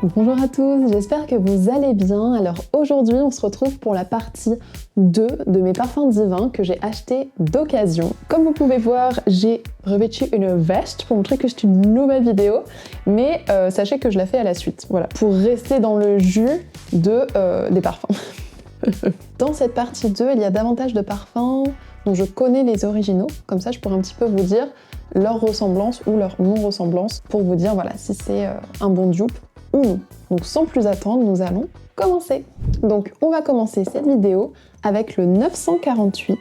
Bonjour à tous, j'espère que vous allez bien. Alors aujourd'hui on se retrouve pour la partie 2 de mes parfums divins que j'ai achetés d'occasion. Comme vous pouvez voir, j'ai revêtu une veste pour montrer que c'est une nouvelle vidéo, mais sachez que je la fais à la suite, voilà, pour rester dans le jus des parfums. Dans cette partie 2, il y a davantage de parfums dont je connais les originaux, comme ça je pourrais un petit peu vous dire leur ressemblance ou leur non-ressemblance pour vous dire voilà si c'est un bon dupe ou non. Donc sans plus attendre, nous allons commencer. Donc on va commencer cette vidéo avec le 948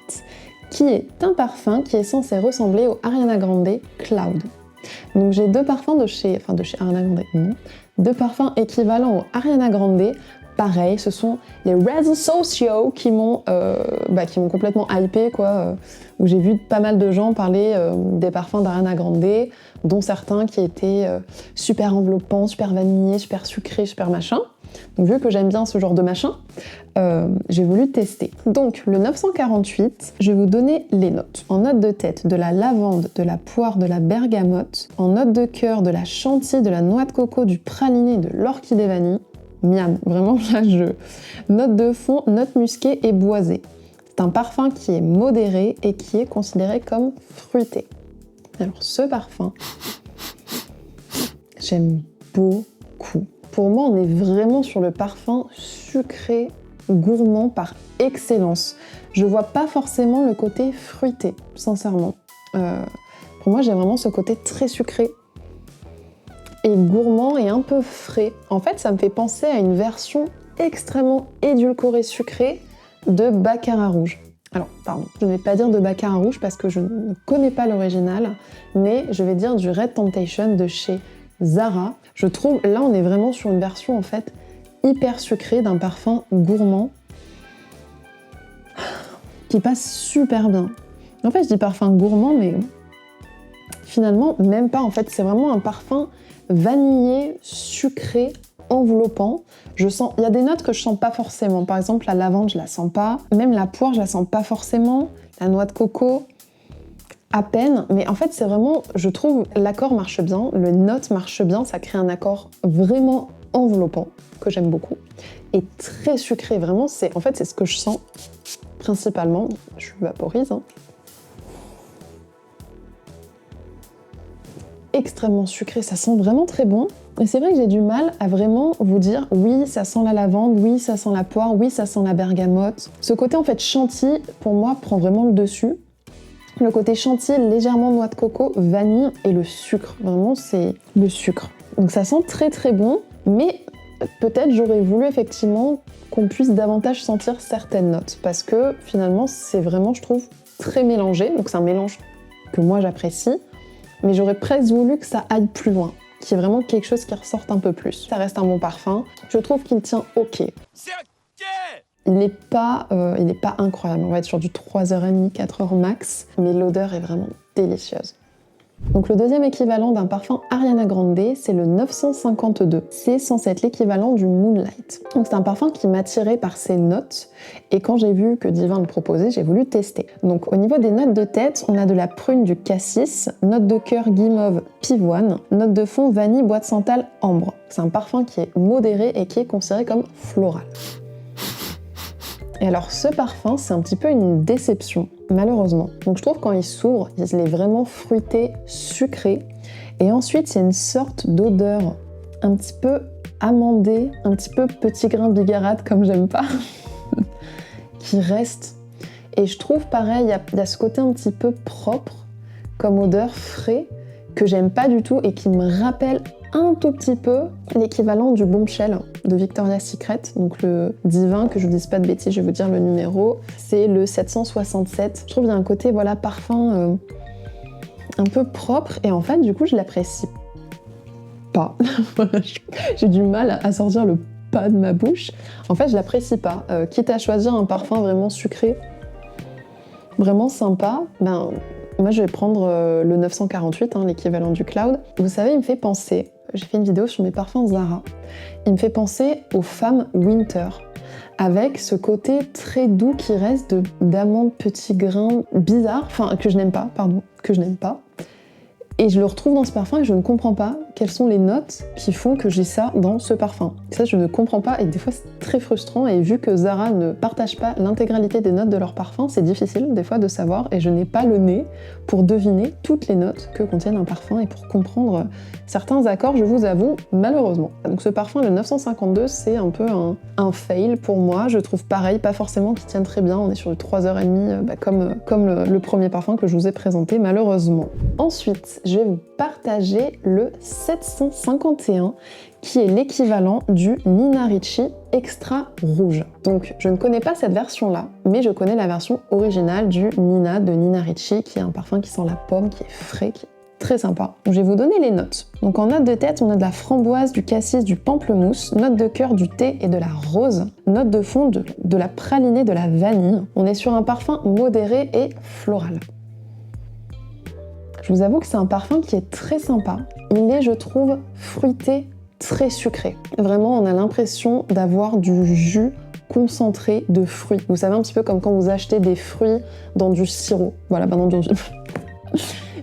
qui est un parfum qui est censé ressembler au Ariana Grande Cloud. Donc j'ai deux parfums de chez Ariana Grande, non, deux parfums équivalents au Ariana Grande. Pareil, ce sont les réseaux sociaux qui m'ont complètement hypé, quoi, où j'ai vu pas mal de gens parler des parfums d'Ariana Grande, dont certains qui étaient super enveloppants, super vanillés, super sucrés, super machin. Donc vu que j'aime bien ce genre de machin, j'ai voulu tester. Donc le 948, je vais vous donner les notes. En note de tête, de la lavande, de la poire, de la bergamote. En note de cœur, de la chantilly, de la noix de coco, du praliné, de l'orchidée vanille. Miam, vraiment là note de fond, note musquée et boisée. C'est un parfum qui est modéré et qui est considéré comme fruité. Alors ce parfum, j'aime beaucoup. Pour moi, on est vraiment sur le parfum sucré, gourmand par excellence. Je vois pas forcément le côté fruité, sincèrement. Pour moi, j'ai vraiment ce côté très sucré et gourmand et un peu frais. En fait, ça me fait penser à une version extrêmement édulcorée sucrée de Baccarat rouge. Alors, pardon, je ne vais pas dire de Baccarat rouge parce que je ne connais pas l'original, mais je vais dire du Red Temptation de chez Zara. Je trouve, là, on est vraiment sur une version, en fait, hyper sucrée d'un parfum gourmand qui passe super bien. En fait, je dis parfum gourmand, mais finalement, même pas. En fait, c'est vraiment un parfum vanillé, sucré, enveloppant. Il y a des notes que je sens pas forcément. Par exemple, la lavande, je la sens pas. Même la poire, je la sens pas forcément. La noix de coco, à peine. Mais en fait, c'est vraiment, je trouve, l'accord marche bien, le note marche bien. Ça crée un accord vraiment enveloppant, que j'aime beaucoup. Et très sucré, vraiment. C'est ce que je sens principalement. Je vaporise, hein. Extrêmement sucré, ça sent vraiment très bon. Et c'est vrai que j'ai du mal à vraiment vous dire oui, ça sent la lavande, oui, ça sent la poire, oui, ça sent la bergamote. Ce côté en fait chantilly, pour moi, prend vraiment le dessus. Le côté chantilly, légèrement noix de coco, vanille et le sucre. Vraiment, c'est le sucre. Donc ça sent très très bon, mais peut-être j'aurais voulu effectivement qu'on puisse davantage sentir certaines notes. Parce que finalement, c'est vraiment, je trouve, très mélangé. Donc c'est un mélange que moi j'apprécie. Mais j'aurais presque voulu que ça aille plus loin, qu'il y ait vraiment quelque chose qui ressorte un peu plus. Ça reste un bon parfum, je trouve qu'il tient ok. C'est ok. Il n'est pas incroyable, on va être sur du 3h30, 4h max, mais l'odeur est vraiment délicieuse. Donc le deuxième équivalent d'un parfum Ariana Grande, c'est le 952. C'est censé être l'équivalent du Moonlight. Donc c'est un parfum qui m'a attiré par ses notes, et quand j'ai vu que Divin le proposait, j'ai voulu tester. Donc au niveau des notes de tête, on a de la prune, du cassis, note de cœur guimauve, pivoine, note de fond vanille, bois de santal, ambre. C'est un parfum qui est modéré et qui est considéré comme floral. Et alors ce parfum, c'est un petit peu une déception, malheureusement. Donc je trouve quand il s'ouvre, il est vraiment fruité, sucré. Et ensuite, il y a une sorte d'odeur un petit peu amandée, un petit peu petit grain bigarade, comme j'aime pas, qui reste. Et je trouve pareil, il y a ce côté un petit peu propre, comme odeur frais, que j'aime pas du tout et qui me rappelle un tout petit peu l'équivalent du Bombshell de Victoria's Secret, donc le divin, que je vous dise pas de bêtises, je vais vous dire le numéro, c'est le 767. Je trouve qu'il y a un côté parfum un peu propre, et en fait du coup je l'apprécie pas. J'ai du mal à sortir le pas de ma bouche. En fait je l'apprécie pas. Quitte à choisir un parfum vraiment sucré, vraiment sympa, moi je vais prendre le 948, l'équivalent du Cloud. Vous savez, il me fait penser, j'ai fait une vidéo sur mes parfums Zara, il me fait penser aux femmes Winter, avec ce côté très doux qui reste d'amandes petits grains bizarres, que je n'aime pas. Et je le retrouve dans ce parfum et je ne comprends pas quelles sont les notes qui font que j'ai ça dans ce parfum. Ça, je ne comprends pas et des fois c'est très frustrant et vu que Zara ne partage pas l'intégralité des notes de leur parfum, c'est difficile des fois de savoir et je n'ai pas le nez pour deviner toutes les notes que contiennent un parfum et pour comprendre certains accords, je vous avoue, malheureusement. Donc ce parfum, le 952, c'est un peu un fail pour moi. Je trouve pareil, pas forcément qu'il tienne très bien. On est sur du 3h30, comme le premier parfum que je vous ai présenté, malheureusement. Ensuite, je vais vous partager le 751, qui est l'équivalent du Nina Ricci Extra Rouge. Donc, je ne connais pas cette version-là, mais je connais la version originale du Nina de Nina Ricci, qui est un parfum qui sent la pomme, qui est frais, qui est très sympa. Donc, je vais vous donner les notes. Donc en note de tête, on a de la framboise, du cassis, du pamplemousse, note de cœur, du thé et de la rose, note de fond, de la pralinée, de la vanille. On est sur un parfum modéré et floral. Je vous avoue que c'est un parfum qui est très sympa. Il est, je trouve, fruité, très sucré. Vraiment, on a l'impression d'avoir du jus concentré de fruits. Vous savez, un petit peu comme quand vous achetez des fruits dans du sirop. Voilà, dans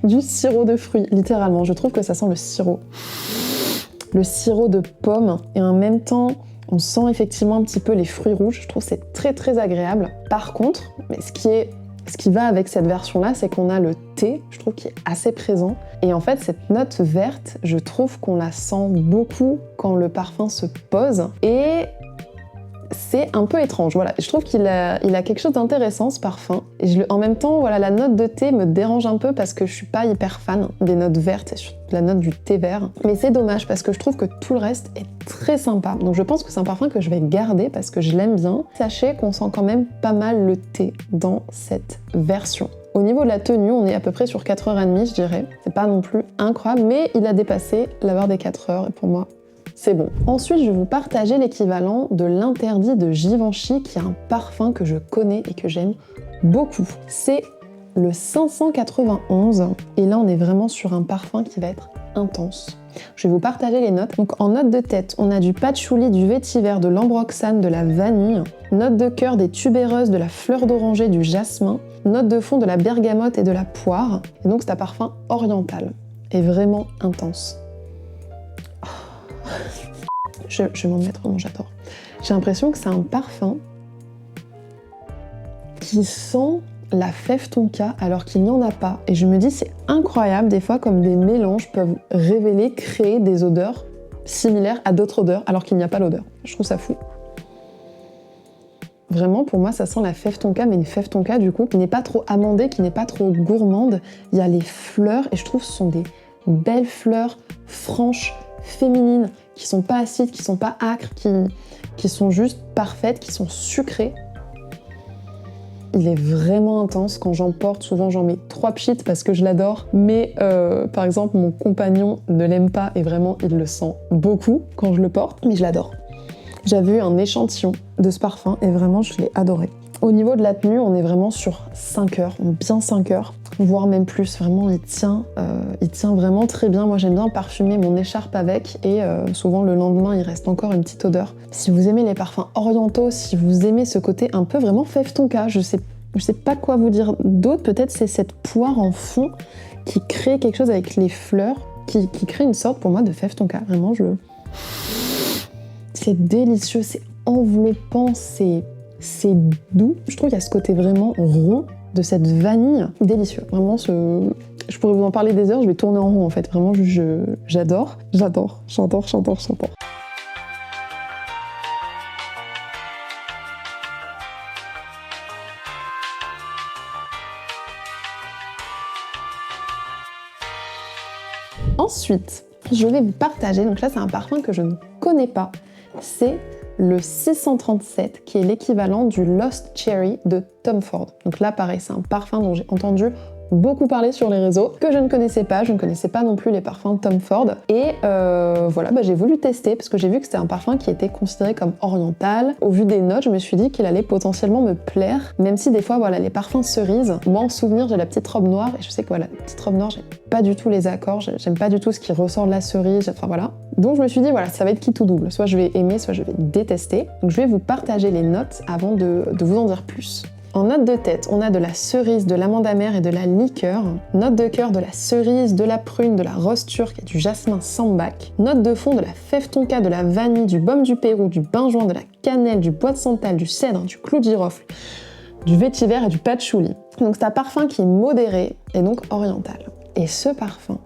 du sirop de fruits, littéralement. Je trouve que ça sent le sirop. Le sirop de pomme. Et en même temps, on sent effectivement un petit peu les fruits rouges. Je trouve que c'est très très agréable. Par contre, mais ce qui va avec cette version-là, c'est qu'on a le thé, je trouve, qui est assez présent. Et en fait, cette note verte, je trouve qu'on la sent beaucoup quand le parfum se pose. Et c'est un peu étrange, voilà. Je trouve qu'il a quelque chose d'intéressant, ce parfum. Et en même temps, voilà, la note de thé me dérange un peu parce que je suis pas hyper fan des notes vertes et surtout la note du thé vert. Mais c'est dommage parce que je trouve que tout le reste est très sympa. Donc je pense que c'est un parfum que je vais garder parce que je l'aime bien. Sachez qu'on sent quand même pas mal le thé dans cette version. Au niveau de la tenue, on est à peu près sur 4h30, je dirais. C'est pas non plus incroyable, mais il a dépassé la barre des 4 heures et pour moi, c'est bon. Ensuite, je vais vous partager l'équivalent de l'interdit de Givenchy, qui est un parfum que je connais et que j'aime beaucoup. C'est le 591, et là on est vraiment sur un parfum qui va être intense. Je vais vous partager les notes. Donc en note de tête, on a du patchouli, du vétiver, de l'ambroxane, de la vanille, note de cœur, des tubéreuses, de la fleur d'oranger, du jasmin, note de fond, de la bergamote et de la poire. Et donc c'est un parfum oriental et vraiment intense. Je vais m'en mettre, vraiment j'adore. J'ai l'impression que c'est un parfum qui sent la fève tonka alors qu'il n'y en a pas. Et je me dis, c'est incroyable des fois comme des mélanges peuvent créer des odeurs similaires à d'autres odeurs alors qu'il n'y a pas l'odeur. Je trouve ça fou. Vraiment, pour moi, ça sent la fève tonka, mais une fève tonka du coup qui n'est pas trop amandée, qui n'est pas trop gourmande. Il y a les fleurs et je trouve que ce sont des belles fleurs franches, féminines, qui sont pas acides, qui sont pas âcres, qui sont juste parfaites, qui sont sucrées. Il est vraiment intense. Quand j'en porte, souvent j'en mets 3 pchits parce que je l'adore. Mais par exemple, mon compagnon ne l'aime pas et vraiment il le sent beaucoup quand je le porte. Mais je l'adore. J'avais eu un échantillon de ce parfum et vraiment je l'ai adoré. Au niveau de la tenue, on est vraiment sur 5 heures, bien 5 heures, voire même plus. Vraiment, il tient vraiment très bien. Moi, j'aime bien parfumer mon écharpe avec et souvent le lendemain, il reste encore une petite odeur. Si vous aimez les parfums orientaux, si vous aimez ce côté un peu vraiment fève tonka, je sais pas quoi vous dire d'autre. Peut-être c'est cette poire en fond qui crée quelque chose avec les fleurs, qui crée une sorte pour moi de fève tonka. Vraiment, c'est délicieux, c'est enveloppant, c'est doux. Je trouve qu'il y a ce côté vraiment rond de cette vanille. Délicieux. Vraiment, je pourrais vous en parler des heures, je vais tourner en rond en fait. Vraiment, j'adore. Ensuite, je vais vous partager, donc là c'est un parfum que je ne connais pas, c'est le 637 qui est l'équivalent du Lost Cherry de Tom Ford. Donc là pareil, c'est un parfum dont j'ai entendu beaucoup parler sur les réseaux, que je ne connaissais pas. Je ne connaissais pas non plus les parfums Tom Ford. Et voilà, j'ai voulu tester parce que j'ai vu que c'était un parfum qui était considéré comme oriental. Au vu des notes, je me suis dit qu'il allait potentiellement me plaire, même si des fois, voilà, les parfums cerises, moi en souvenir, j'ai la petite robe noire et je sais que voilà, la petite robe noire, j'aime pas du tout les accords, j'aime pas du tout ce qui ressort de la cerise, enfin voilà. Donc je me suis dit, voilà, ça va être qui tout double. Soit je vais aimer, soit je vais détester. Donc je vais vous partager les notes avant de vous en dire plus. En note de tête, on a de la cerise, de l'amande amère et de la liqueur. Note de cœur, de la cerise, de la prune, de la rose turque et du jasmin sambac. Note de fond, de la fève tonka, de la vanille, du baume du Pérou, du benjoin, de la cannelle, du bois de santal, du cèdre, du clou de girofle, du vétiver et du patchouli. Donc c'est un parfum qui est modéré et donc oriental. Et ce parfum,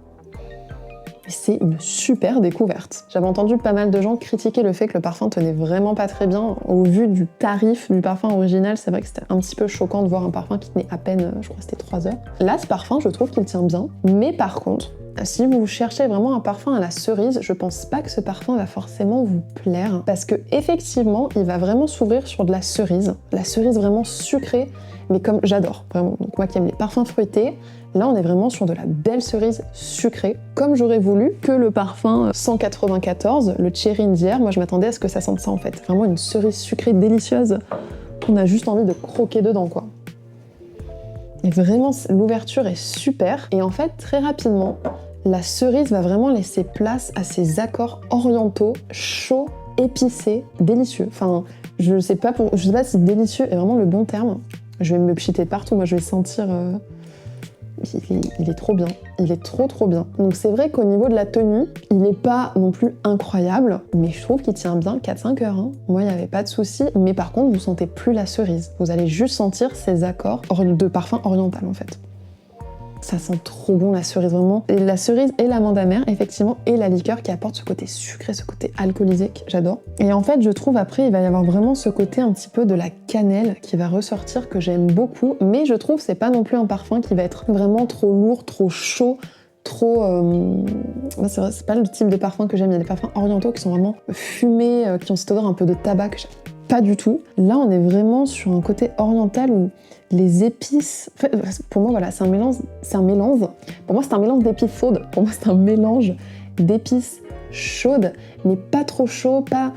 c'est une super découverte. J'avais entendu pas mal de gens critiquer le fait que le parfum tenait vraiment pas très bien. Au vu du tarif du parfum original, c'est vrai que c'était un petit peu choquant de voir un parfum qui tenait à peine, je crois que c'était 3 heures. Là, ce parfum, je trouve qu'il tient bien. Mais par contre, si vous cherchez vraiment un parfum à la cerise, je pense pas que ce parfum va forcément vous plaire. Parce que effectivement, il va vraiment s'ouvrir sur de la cerise. La cerise vraiment sucrée, mais comme j'adore, vraiment. Donc moi qui aime les parfums fruités, là, on est vraiment sur de la belle cerise sucrée, comme j'aurais voulu que le parfum 194, le Cherry d'hier, moi je m'attendais à ce que ça sente ça en fait. Vraiment une cerise sucrée délicieuse, qu'on a juste envie de croquer dedans quoi. Et vraiment, l'ouverture est super. Et en fait, très rapidement, la cerise va vraiment laisser place à ces accords orientaux, chauds, épicés, délicieux. Enfin, je sais pas si délicieux est vraiment le bon terme. Je vais me pchiter partout, moi je vais sentir... Il est trop bien, il est trop bien. Donc c'est vrai qu'au niveau de la tenue, il n'est pas non plus incroyable, mais je trouve qu'il tient bien 4-5 heures. Hein. Moi, il n'y avait pas de souci, mais par contre, vous sentez plus la cerise. Vous allez juste sentir ces accords de parfum oriental en fait. Ça sent trop bon la cerise, vraiment. Et la cerise et l'amande amère, effectivement, et la liqueur qui apporte ce côté sucré, ce côté alcoolisé que j'adore. Et en fait, je trouve après, il va y avoir vraiment ce côté un petit peu de la cannelle qui va ressortir, que j'aime beaucoup. Mais je trouve que c'est pas non plus un parfum qui va être vraiment trop lourd, trop chaud, trop... C'est vrai, c'est pas le type de parfum que j'aime. Il y a des parfums orientaux qui sont vraiment fumés, qui ont cette odeur un peu de tabac que j'aime pas du tout. Là, on est vraiment sur un côté oriental où les épices... En fait, pour moi, voilà, c'est un mélange... Pour moi, c'est un mélange d'épices chaudes. Pour moi, c'est un mélange d'épices chaudes, mais pas trop chaud, pas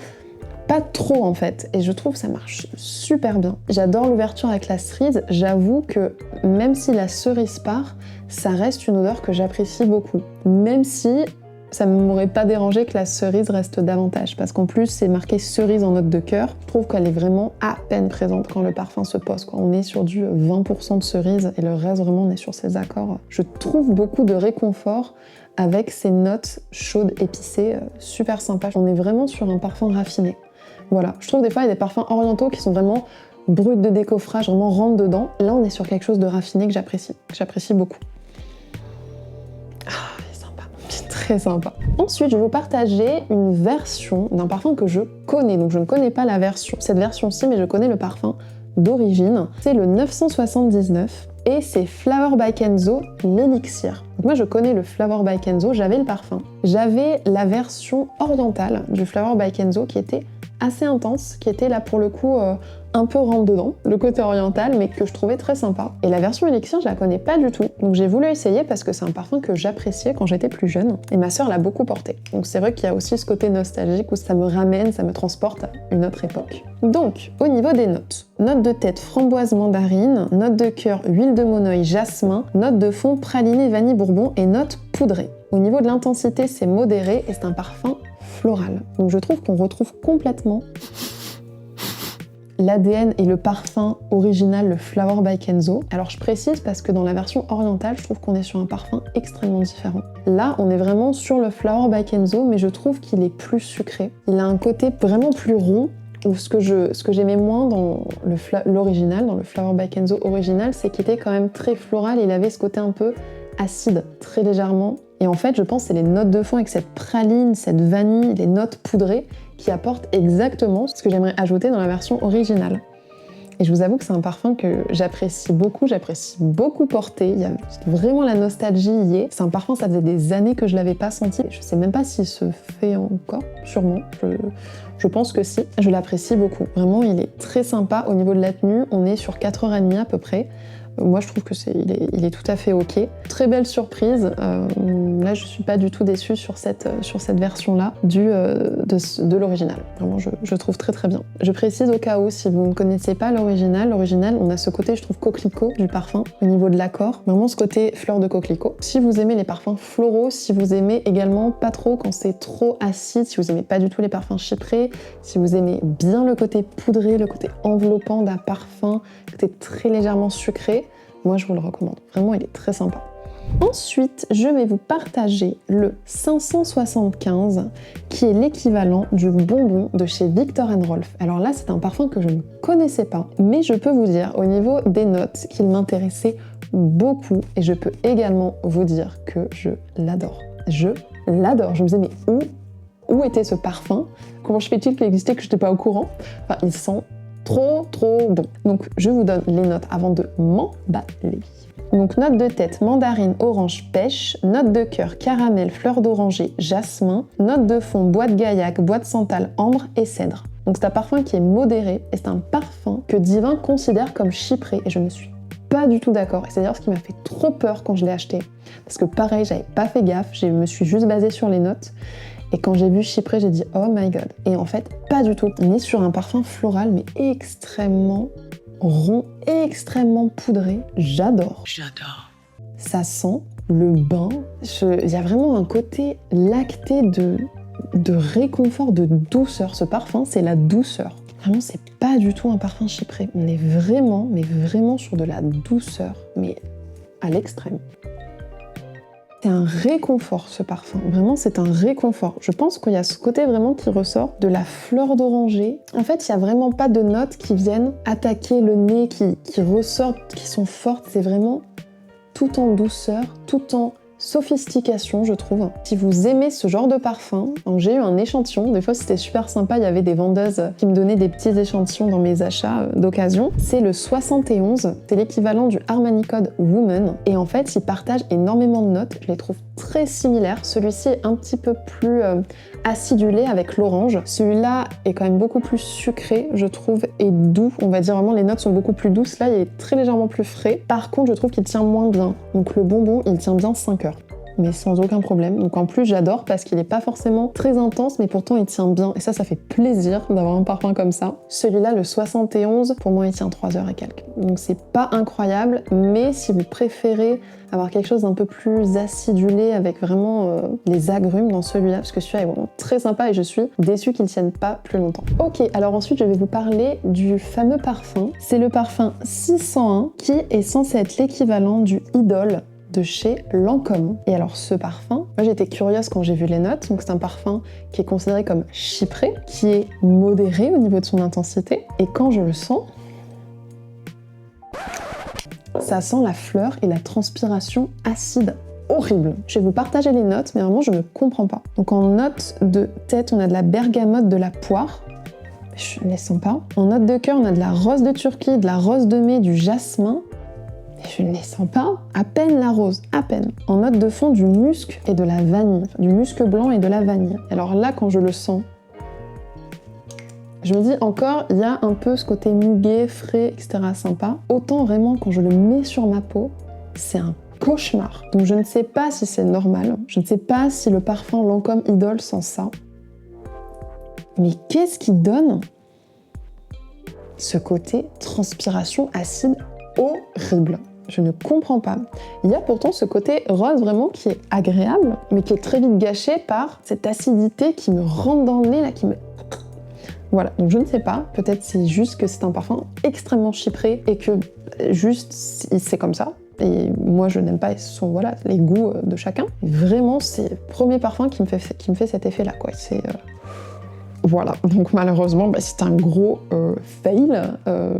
trop en fait. Et je trouve que ça marche super bien. J'adore l'ouverture avec la cerise. J'avoue que même si la cerise part, ça reste une odeur que j'apprécie beaucoup. Même si ça ne m'aurait pas dérangé que la cerise reste davantage. Parce qu'en plus, c'est marqué cerise en note de cœur. Je trouve qu'elle est vraiment à peine présente quand le parfum se pose, quoi. On est sur du 20% de cerise et le reste, vraiment, on est sur ces accords. Je trouve beaucoup de réconfort avec ces notes chaudes, épicées, super sympa. On est vraiment sur un parfum raffiné. Voilà, je trouve des fois il y a des parfums orientaux qui sont vraiment bruts de décoffrage, vraiment rentre dedans. Là, on est sur quelque chose de raffiné que j'apprécie beaucoup. Ah, il est sympa, c'est très sympa. Ensuite, je vais vous partager une version d'un parfum que je connais. Donc je ne connais pas cette version-ci, mais je connais le parfum d'origine. C'est le 979 et c'est Flower by Kenzo, l'élixir. Donc moi je connais le Flower by Kenzo, j'avais le parfum. J'avais la version orientale du Flower by Kenzo qui était assez intense, qui était là pour le coup un peu rentre dedans, le côté oriental, mais que je trouvais très sympa. Et la version élixir, je la connais pas du tout, donc j'ai voulu essayer parce que c'est un parfum que j'appréciais quand j'étais plus jeune, et ma sœur l'a beaucoup porté. Donc c'est vrai qu'il y a aussi ce côté nostalgique où ça me ramène, ça me transporte à une autre époque. Donc, au niveau des notes, note de tête framboise mandarine, note de cœur huile de monoï jasmin, note de fond praliné vanille bourbon et note poudrée. Au niveau de l'intensité, c'est modéré et c'est un parfum floral. Donc je trouve qu'on retrouve complètement l'ADN et le parfum original, le Flower by Kenzo. Alors je précise parce que dans la version orientale, je trouve qu'on est sur un parfum extrêmement différent. Là, on est vraiment sur le Flower by Kenzo, mais je trouve qu'il est plus sucré. Il a un côté vraiment plus rond. Ou ce que j'aimais moins dans l'original, dans le Flower by Kenzo original, c'est qu'il était quand même très floral, il avait ce côté un peu acide, très légèrement. Et en fait, je pense que c'est les notes de fond avec cette praline, cette vanille, les notes poudrées qui apportent exactement ce que j'aimerais ajouter dans la version originale. Et je vous avoue que c'est un parfum que j'apprécie beaucoup porter. Il y a vraiment la nostalgie y est. C'est un parfum, ça faisait des années que je l'avais pas senti. Je sais même pas s'il se fait encore, sûrement. Je pense que si. Je l'apprécie beaucoup. Vraiment, il est très sympa. Au niveau de la tenue, on est sur 4h30 à peu près. Moi, je trouve que il est tout à fait ok. Très belle surprise. Là, je suis pas du tout déçue sur cette version-là de l'original. Vraiment, je trouve très très bien. Je précise au cas où, si vous ne connaissez pas l'original, on a ce côté, je trouve, coquelicot du parfum au niveau de l'accord. Vraiment ce côté fleur de coquelicot. Si vous aimez les parfums floraux, si vous aimez également pas trop quand c'est trop acide, si vous aimez pas du tout les parfums chyprés, si vous aimez bien le côté poudré, le côté enveloppant d'un parfum, le côté très légèrement sucré, moi je vous le recommande. Vraiment, il est très sympa. Ensuite, je vais vous partager le 575 qui est l'équivalent du bonbon de chez Viktor & Rolf. Alors là, c'est un parfum que je ne connaissais pas, mais je peux vous dire au niveau des notes qu'il m'intéressait beaucoup et je peux également vous dire que je l'adore. Je l'adore. Je me disais, mais où était ce parfum? Comment je fais-t-il qu'il existait que je n'étais pas au courant? Enfin, il sent trop bon. Donc, je vous donne les notes avant de m'emballer. Donc, note de tête, mandarine, orange, pêche. Note de cœur, caramel, fleur d'oranger, jasmin. Note de fond, bois de gaillac, bois de santal, ambre et cèdre. Donc, c'est un parfum qui est modéré et c'est un parfum que Divin considère comme chypré et je ne suis pas du tout d'accord. Et c'est d'ailleurs ce qui m'a fait trop peur quand je l'ai acheté. Parce que pareil, j'avais pas fait gaffe, je me suis juste basée sur les notes. Et quand j'ai vu chypré, j'ai dit oh my god. Et en fait, pas du tout. On est sur un parfum floral, mais extrêmement rond, extrêmement poudré. J'adore. Ça sent le bain. Il y a vraiment un côté lacté de réconfort, de douceur. Ce parfum, c'est la douceur. Vraiment, c'est pas du tout un parfum chypré. On est vraiment, mais vraiment sur de la douceur, mais à l'extrême. C'est un réconfort, ce parfum. Vraiment, c'est un réconfort. Je pense qu'il y a ce côté vraiment qui ressort de la fleur d'oranger. En fait, il n'y a vraiment pas de notes qui viennent attaquer le nez, qui ressortent, qui sont fortes. C'est vraiment tout en douceur, tout en sophistication, je trouve. Si vous aimez ce genre de parfum, donc j'ai eu un échantillon, des fois c'était super sympa, il y avait des vendeuses qui me donnaient des petits échantillons dans mes achats d'occasion. C'est le 71, c'est l'équivalent du Armani Code Woman, et en fait ils partagent énormément de notes, je les trouve très similaires. Celui-ci est un petit peu plus acidulé avec l'orange, celui-là est quand même beaucoup plus sucré, je trouve, et doux, on va dire vraiment les notes sont beaucoup plus douces, là il est très légèrement plus frais. Par contre je trouve qu'il tient moins bien, donc le bonbon il tient bien 5 heures. Mais sans aucun problème. Donc en plus j'adore parce qu'il n'est pas forcément très intense mais pourtant il tient bien et ça fait plaisir d'avoir un parfum comme ça. Celui-là, le 71, pour moi il tient 3 heures et quelques. Donc c'est pas incroyable, mais si vous préférez avoir quelque chose d'un peu plus acidulé avec vraiment les agrumes dans celui-là, parce que celui-là est vraiment très sympa et je suis déçue qu'il tienne pas plus longtemps. Ok, alors ensuite je vais vous parler du fameux parfum. C'est le parfum 601 qui est censé être l'équivalent du Idol de chez Lancôme. Et alors ce parfum, moi j'étais curieuse quand j'ai vu les notes, donc c'est un parfum qui est considéré comme chypré, qui est modéré au niveau de son intensité, et quand je le sens, ça sent la fleur et la transpiration acide horrible. Je vais vous partager les notes, mais vraiment je ne comprends pas. Donc en note de tête, on a de la bergamote, de la poire, je ne les sens pas. En note de cœur, on a de la rose de Turquie, de la rose de mai, du jasmin, je ne les sens pas, à peine la rose, à peine. En note de fond, du musc et de la vanille, du musc blanc et de la vanille. Alors là, quand je le sens, je me dis encore, il y a un peu ce côté muguet, frais, etc. sympa. Autant vraiment, quand je le mets sur ma peau, c'est un cauchemar. Donc je ne sais pas si c'est normal, je ne sais pas si le parfum Lancôme Idol sent ça. Mais qu'est-ce qui donne ce côté transpiration acide horrible? Je ne comprends pas. Il y a pourtant ce côté rose vraiment qui est agréable, mais qui est très vite gâché par cette acidité qui me rentre dans le nez, là, qui me... Voilà, donc je ne sais pas, peut-être c'est juste que c'est un parfum extrêmement chypré et que juste c'est comme ça. Et moi je n'aime pas voilà, les goûts de chacun. Et vraiment, c'est le premier parfum qui me fait cet effet-là, quoi. C'est... Voilà, donc malheureusement, c'est un gros fail.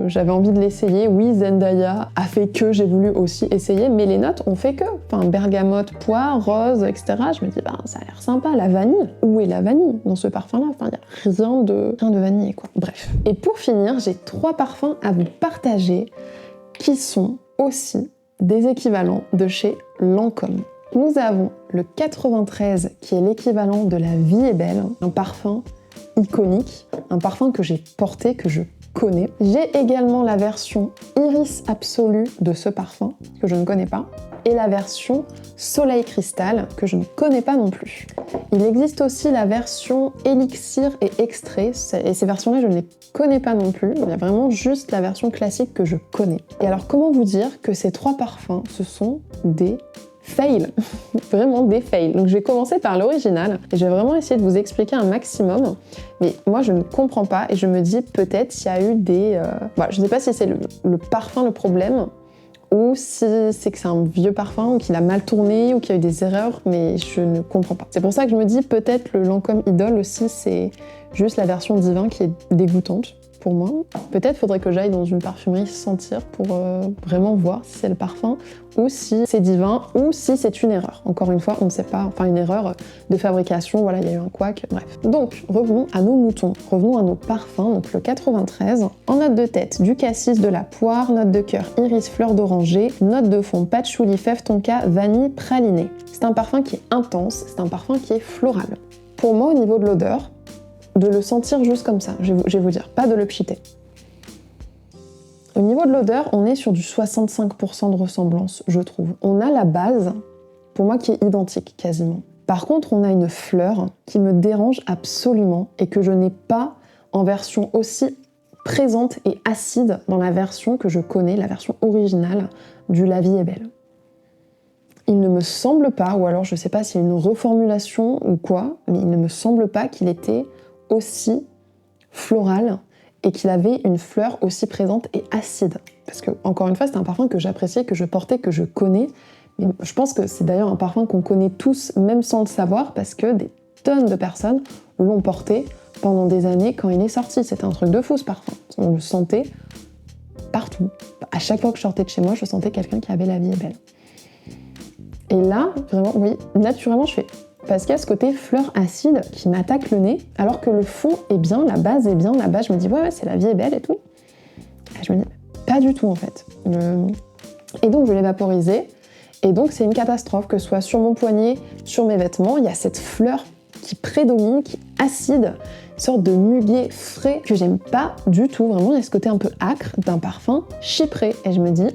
J'avais envie de l'essayer. Oui, Zendaya a fait que j'ai voulu aussi essayer, mais les notes ont fait que. Enfin, bergamote, poire, rose, etc. Je me dis, ça a l'air sympa. La vanille, où est la vanille dans ce parfum-là? Enfin, il n'y a rien de vanille, quoi. Bref. Et pour finir, j'ai 3 parfums à vous partager qui sont aussi des équivalents de chez Lancôme. Nous avons le 93 qui est l'équivalent de La Vie est belle, un parfum iconique, un parfum que j'ai porté, que je connais. J'ai également la version Iris Absolu de ce parfum, que je ne connais pas, et la version Soleil Cristal, que je ne connais pas non plus. Il existe aussi la version Élixir et Extrait, et ces versions-là, je ne les connais pas non plus. Il y a vraiment juste la version classique que je connais. Et alors, comment vous dire que ces 3 parfums, ce sont des fails, vraiment des fails. Donc je vais commencer par l'original et je vais vraiment essayer de vous expliquer un maximum. Mais moi je ne comprends pas et je me dis peut-être il y a eu des... Voilà, je ne sais pas si c'est le parfum le problème ou si c'est que c'est un vieux parfum ou qu'il a mal tourné ou qu'il y a eu des erreurs, mais je ne comprends pas. C'est pour ça que je me dis peut-être le Lancôme Idole aussi c'est juste la version Divin qui est dégoûtante. Pour moi. Peut-être faudrait que j'aille dans une parfumerie sentir pour vraiment voir si c'est le parfum ou si c'est divin ou si c'est une erreur. Encore une fois, on ne sait pas, enfin une erreur de fabrication, voilà, il y a eu un couac, bref. Donc, revenons à nos moutons, revenons à nos parfums, donc le 93. En note de tête, du cassis, de la poire, note de cœur, iris, fleur d'oranger, note de fond, patchouli, fève tonka, vanille, praliné. C'est un parfum qui est intense, c'est un parfum qui est floral. Pour moi, au niveau de l'odeur, de le sentir juste comme ça, je vais vous dire, pas de le pchiter. Au niveau de l'odeur, on est sur du 65% de ressemblance, je trouve. On a la base, pour moi, qui est identique quasiment. Par contre, on a une fleur qui me dérange absolument et que je n'ai pas en version aussi présente et acide dans la version que je connais, la version originale du La Vie est Belle. Il ne me semble pas, ou alors je sais pas s'il y a une reformulation ou quoi, mais il ne me semble pas qu'il était aussi floral et qu'il avait une fleur aussi présente et acide. Parce que, encore une fois, c'est un parfum que j'appréciais, que je portais, que je connais. Mais je pense que c'est d'ailleurs un parfum qu'on connaît tous, même sans le savoir, parce que des tonnes de personnes l'ont porté pendant des années quand il est sorti. C'était un truc de fou, ce parfum. On le sentait partout. À chaque fois que je sortais de chez moi, je sentais quelqu'un qui avait La Vie est Belle. Et là, vraiment, oui, naturellement, je fais... Parce qu'il y a ce côté fleur acide qui m'attaque le nez, alors que le fond est bien, la base est bien, la base, je me dis ouais, c'est La Vie est Belle et tout. Et je me dis pas du tout en fait. Et donc je l'ai vaporisé, et donc c'est une catastrophe, que ce soit sur mon poignet, sur mes vêtements, il y a cette fleur qui prédomine, qui est acide, une sorte de muguet frais que j'aime pas du tout, vraiment il y a ce côté un peu âcre d'un parfum chypré, et je me dis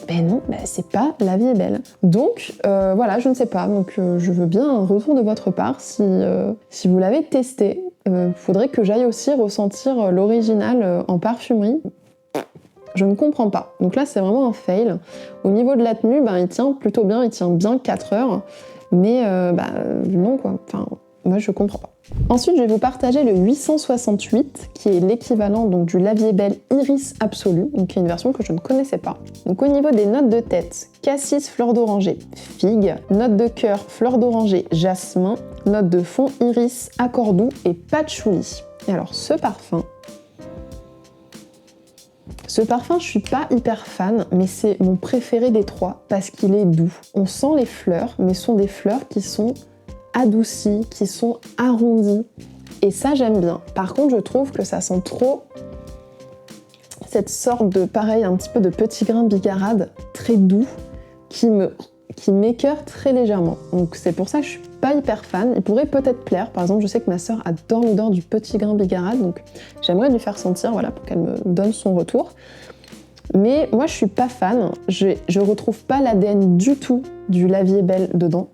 ben non, ben c'est pas La Vie est Belle. Donc voilà, je ne sais pas, donc je veux bien un retour de votre part si vous l'avez testé. Faudrait que j'aille aussi ressentir l'original en parfumerie. Je ne comprends pas. Donc là, c'est vraiment un fail. Au niveau de la tenue, ben, il tient plutôt bien, il tient bien 4 heures, mais non quoi, enfin... Moi, je comprends pas. Ensuite, je vais vous partager le 868, qui est l'équivalent donc du La Vie est Belle Iris Absolu, donc qui est une version que je ne connaissais pas. Donc au niveau des notes de tête, cassis, fleur d'oranger, figue, note de cœur, fleur d'oranger, jasmin, note de fond, iris, accord doux et patchouli. Et alors, ce parfum, je suis pas hyper fan, mais c'est mon préféré des 3 parce qu'il est doux. On sent les fleurs, mais ce sont des fleurs qui sont adoucies, qui sont arrondies. Et ça, j'aime bien. Par contre, je trouve que ça sent trop cette sorte de, pareil, un petit peu de petit grain bigarade, très doux, qui m'écœure très légèrement. Donc c'est pour ça que je suis pas hyper fan. Il pourrait peut-être plaire. Par exemple, je sais que ma sœur adore l'odeur du petit grain bigarade, donc j'aimerais lui faire sentir, voilà, pour qu'elle me donne son retour. Mais moi, je suis pas fan. Je retrouve pas l'ADN du tout du La Vie est Belle dedans.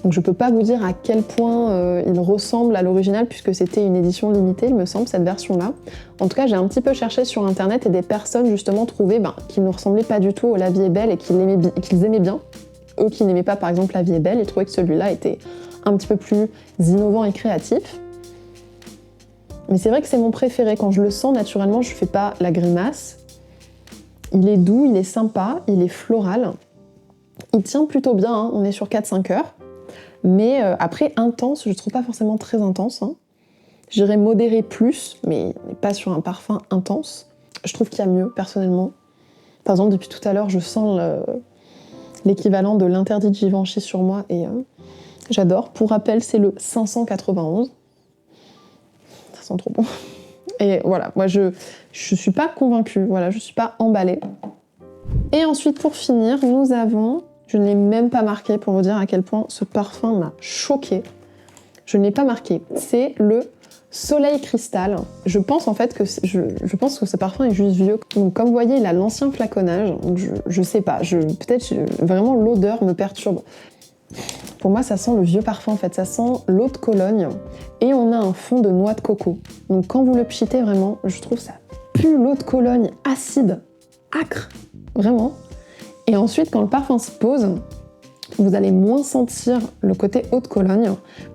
Donc je peux pas vous dire à quel point il ressemble à l'original puisque c'était une édition limitée, il me semble, cette version-là. En tout cas, j'ai un petit peu cherché sur internet et des personnes justement trouvaient qu'il ne ressemblait pas du tout au La Vie est Belle et qu'ils aimaient bien. Eux qui n'aimaient pas par exemple La Vie est Belle, ils trouvaient que celui-là était un petit peu plus innovant et créatif. Mais c'est vrai que c'est mon préféré. Quand je le sens naturellement, je fais pas la grimace. Il est doux, il est sympa, il est floral. Il tient plutôt bien, hein. On est sur 4-5 heures. Mais après, intense, je ne trouve pas forcément très intense. Hein. Je dirais modéré plus, mais pas sur un parfum intense. Je trouve qu'il y a mieux, personnellement. Par exemple, depuis tout à l'heure, je sens l'équivalent de l'interdit de Givenchy sur moi et j'adore. Pour rappel, c'est le 591. Ça sent trop bon. Et voilà, moi je suis pas convaincue, voilà, je suis pas emballée. Et ensuite, pour finir, nous avons... Je ne l'ai même pas marqué pour vous dire à quel point ce parfum m'a choquée. Je ne l'ai pas marqué. C'est le Soleil Cristal. Je pense en fait que je pense que ce parfum est juste vieux. Donc comme vous voyez, il a l'ancien flaconnage. Donc je sais pas, vraiment l'odeur me perturbe. Pour moi, ça sent le vieux parfum en fait, ça sent l'eau de Cologne et on a un fond de noix de coco. Donc quand vous le pchitez vraiment, je trouve ça pue l'eau de Cologne acide, âcre, vraiment. Et ensuite, quand le parfum se pose, vous allez moins sentir le côté eau de Cologne,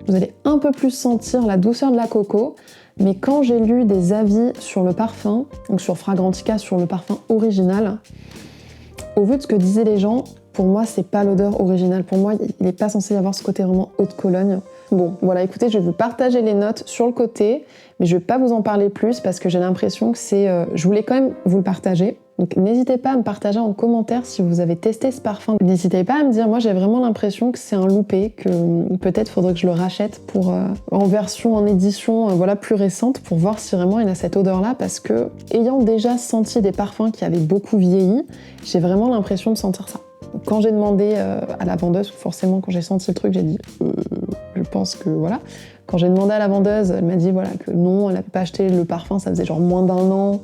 vous allez un peu plus sentir la douceur de la coco, mais quand j'ai lu des avis sur le parfum, donc sur Fragrantica, sur le parfum original, au vu de ce que disaient les gens, pour moi c'est pas l'odeur originale, pour moi il n'est pas censé y avoir ce côté vraiment eau de Cologne. Bon, voilà, écoutez, je vais vous partager les notes sur le côté, mais je vais pas vous en parler plus parce que j'ai l'impression que je voulais quand même vous le partager. Donc n'hésitez pas à me partager en commentaire si vous avez testé ce parfum. N'hésitez pas à me dire, moi j'ai vraiment l'impression que c'est un loupé, que peut-être faudrait que je le rachète en version, en édition voilà, plus récente pour voir si vraiment il a cette odeur-là parce que, ayant déjà senti des parfums qui avaient beaucoup vieilli, j'ai vraiment l'impression de sentir ça. Quand j'ai demandé à la vendeuse, forcément quand j'ai senti le truc, j'ai dit je pense que voilà. Quand j'ai demandé à la vendeuse, elle m'a dit voilà que non, elle n'avait pas acheté le parfum, ça faisait genre moins d'1 an.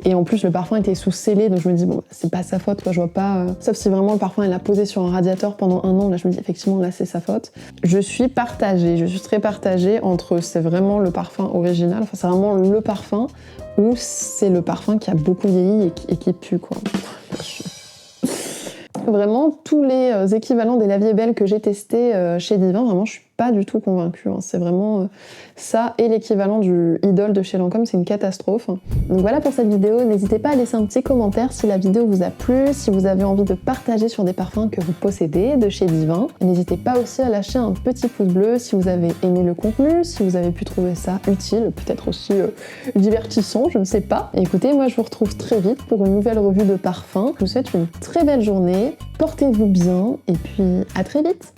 Et en plus le parfum était sous scellé, donc je me dis bon c'est pas sa faute quoi, je vois pas. Sauf si vraiment le parfum elle l'a posé sur un radiateur pendant 1 an, là je me dis effectivement là c'est sa faute. Je suis très partagée entre c'est vraiment le parfum original, enfin c'est vraiment le parfum, ou c'est le parfum qui a beaucoup vieilli et qui pue quoi. Vraiment, tous les équivalents des La Vie est Belle que j'ai testés chez Divin, vraiment, je suis pas du tout convaincue. Hein. C'est vraiment ça et l'équivalent du Idol de chez Lancôme, c'est une catastrophe. Donc voilà pour cette vidéo. N'hésitez pas à laisser un petit commentaire si la vidéo vous a plu, si vous avez envie de partager sur des parfums que vous possédez de chez Divin. N'hésitez pas aussi à lâcher un petit pouce bleu si vous avez aimé le contenu, si vous avez pu trouver ça utile, peut-être aussi divertissant, je ne sais pas. Et écoutez, moi je vous retrouve très vite pour une nouvelle revue de parfums. Je vous souhaite une très belle journée, portez-vous bien et puis à très vite.